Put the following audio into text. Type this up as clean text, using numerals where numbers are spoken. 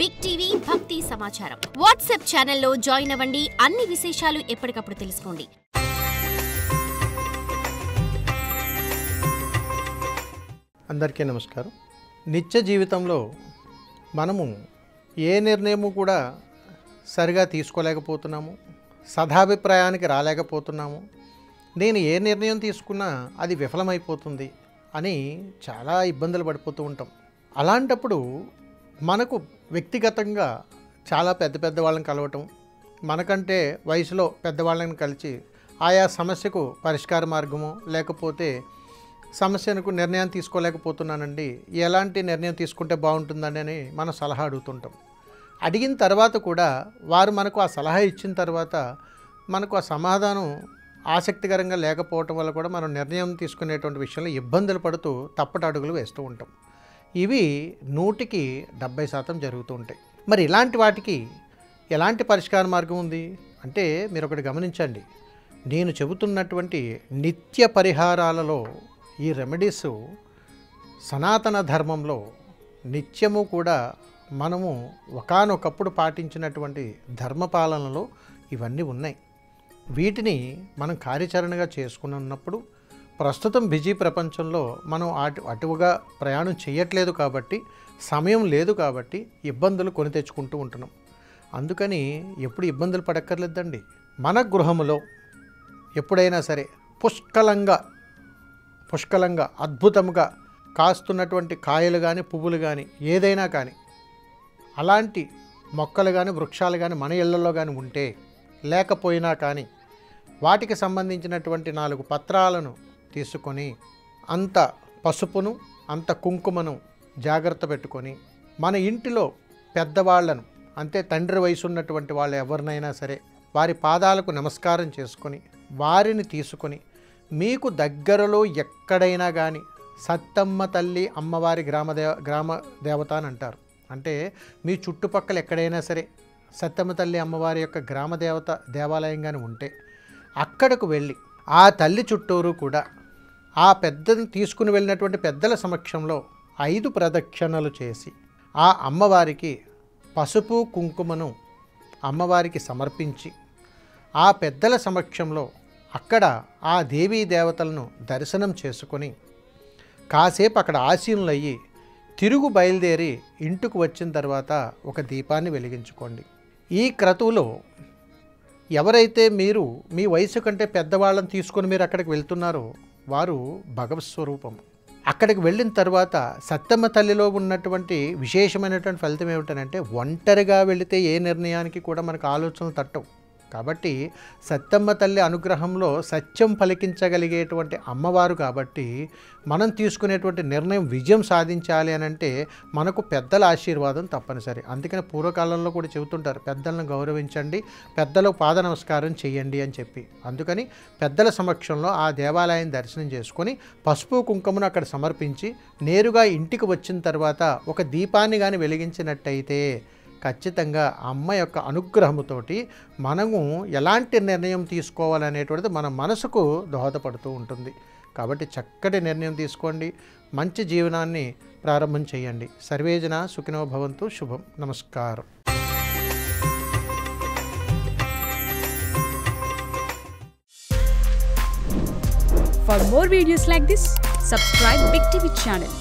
Big TV భక్తి సమాచారం WhatsApp ఛానల్లో జాయిన్ అవ్వండి. అన్ని విశేషాలు ఎప్పటికప్పుడు తెలుసుకోండి. అందరికీ నమస్కారం. నిత్య జీవితంలో మనము ఏ నిర్ణయము కూడా సరిగా తీసుకోలేకపోతున్నాము, సదాభిప్రాయానికి రాలేకపోతున్నాము. నేను ఏ నిర్ణయం తీసుకున్నా అది విఫలమైపోతుంది అని చాలా ఇబ్బందులు పడిపోతూ ఉంటాం. అలాంటప్పుడు మనకు వ్యక్తిగతంగా చాలా పెద్ద వాళ్ళని కలవటం, మనకంటే వయసులో పెద్దవాళ్ళని కలిసి ఆయా సమస్యకు పరిష్కార మార్గము, లేకపోతే సమస్యకు నిర్ణయం తీసుకోలేకపోతున్నానండి, ఎలాంటి నిర్ణయం తీసుకుంటే బాగుంటుందని అని మనం సలహా అడుగుతుంటాం. అడిగిన తర్వాత కూడా వారు మనకు ఆ సలహా ఇచ్చిన తర్వాత మనకు ఆ సమాధానం ఆసక్తికరంగా లేకపోవటం వల్ల కూడా మనం నిర్ణయం తీసుకునేటువంటి విషయంలో ఇబ్బందులు పడుతూ తప్పటి అడుగులు వేస్తూ ఉంటాం. ఇవి 100% జరుగుతూ ఉంటాయి. మరి ఇలాంటి వాటికి ఎలాంటి పరిష్కార మార్గం ఉంది అంటే మీరు ఒకటి గమనించండి. నేను చెబుతున్నటువంటి నిత్య పరిహారాలలో ఈ రెమెడీస్ సనాతన ధర్మంలో నిత్యము కూడా మనము ఒకానొకప్పుడు పాటించినటువంటి ధర్మపాలనలో ఇవన్నీ ఉన్నాయి. వీటిని మనం కార్యాచరణగా చేసుకున్నప్పుడు ప్రస్తుతం బిజీ ప్రపంచంలో మనం అటుగా ప్రయాణం చేయట్లేదు కాబట్టి, సమయం లేదు కాబట్టి ఇబ్బందులు కొని తెచ్చుకుంటూ ఉంటున్నాం. అందుకని ఎప్పుడు ఇబ్బందులు పడక్కర్లేదండి. మన గృహములో ఎప్పుడైనా సరే పుష్కలంగా అద్భుతంగా కాస్తున్నటువంటి కాయలు కానీ, పువ్వులు కానీ, ఏదైనా కానీ, అలాంటి మొక్కలు కానీ, వృక్షాలు కానీ మన ఇళ్లలో కానీ ఉంటే, లేకపోయినా కానీ వాటికి సంబంధించినటువంటి 4 పత్రాలను తీసుకొని అంత పసుపును, అంత కుంకుమను జాగ్రత్త పెట్టుకొని మన ఇంటిలో పెద్దవాళ్లను, అంటే తండ్రి వయసు ఉన్నటువంటి వాళ్ళు ఎవరినైనా సరే వారి పాదాలకు నమస్కారం చేసుకొని వారిని తీసుకొని మీకు దగ్గరలో ఎక్కడైనా కానీ సత్తమ్మ తల్లి అమ్మవారి గ్రామ దేవత అని అంటారు. అంటే మీ చుట్టుపక్కల ఎక్కడైనా సరే సత్తమ్మ తల్లి అమ్మవారి యొక్క గ్రామ దేవాలయం కానీ ఉంటే అక్కడకు వెళ్ళి ఆ తల్లి చుట్టూరు కూడా ఆ పెద్దని తీసుకుని వెళ్ళినటువంటి పెద్దల సమక్షంలో 5 ప్రదక్షిణలు చేసి ఆ అమ్మవారికి పసుపు కుంకుమను అమ్మవారికి సమర్పించి ఆ పెద్దల సమక్షంలో అక్కడ ఆ దేవీ దేవతలను దర్శనం చేసుకొని కాసేపు అక్కడ ఆసీనులయ్యి తిరుగు బయలుదేరి ఇంటికి వచ్చిన తర్వాత ఒక దీపాన్ని వెలిగించుకోండి. ఈ క్రతువులో ఎవరైతే మీరు మీ వయసు కంటే పెద్దవాళ్ళని తీసుకొని మీరు అక్కడికి వెళ్తున్నారో వారు భగవత్ స్వరూపం. అక్కడికి వెళ్ళిన తర్వాత సత్తమ్మ తల్లిలో ఉన్నటువంటి విశేషమైనటువంటి ఫలితం ఏమిటంటే ఒంటరిగా వెళితే ఏ నిర్ణయానికి కూడా మనకు ఆలోచనలు తట్టవు. కాబట్టి సత్తమ్మ తల్లి అనుగ్రహంలో సత్యం పలికించగలిగేటువంటి అమ్మవారు కాబట్టి మనం తీసుకునేటువంటి నిర్ణయం విజయం సాధించాలి అని అంటే మనకు పెద్దల ఆశీర్వాదం తప్పనిసరి. అందుకని పూర్వకాలంలో కూడా చెబుతుంటారు, పెద్దలను గౌరవించండి, పెద్దలకు పాద నమస్కారం చేయండి అని చెప్పి. అందుకని పెద్దల సమక్షంలో ఆ దేవాలయం దర్శనం చేసుకొని పసుపు కుంకుమను అక్కడ సమర్పించి నేరుగా ఇంటికి వచ్చిన తర్వాత ఒక దీపాన్ని కానీ వెలిగించినట్టయితే ఖచ్చితంగా అమ్మ యొక్క అనుగ్రహముతోటి మనము ఎలాంటి నిర్ణయం తీసుకోవాలనేటువంటిది మన మనసుకు దోహదపడుతూ ఉంటుంది. కాబట్టి చక్కటి నిర్ణయం తీసుకోండి, మంచి జీవనాన్ని ప్రారంభం చేయండి. సర్వేజన సుఖినో భవంతు. శుభం. నమస్కారం. For more videos like this, subscribe Big TV channel.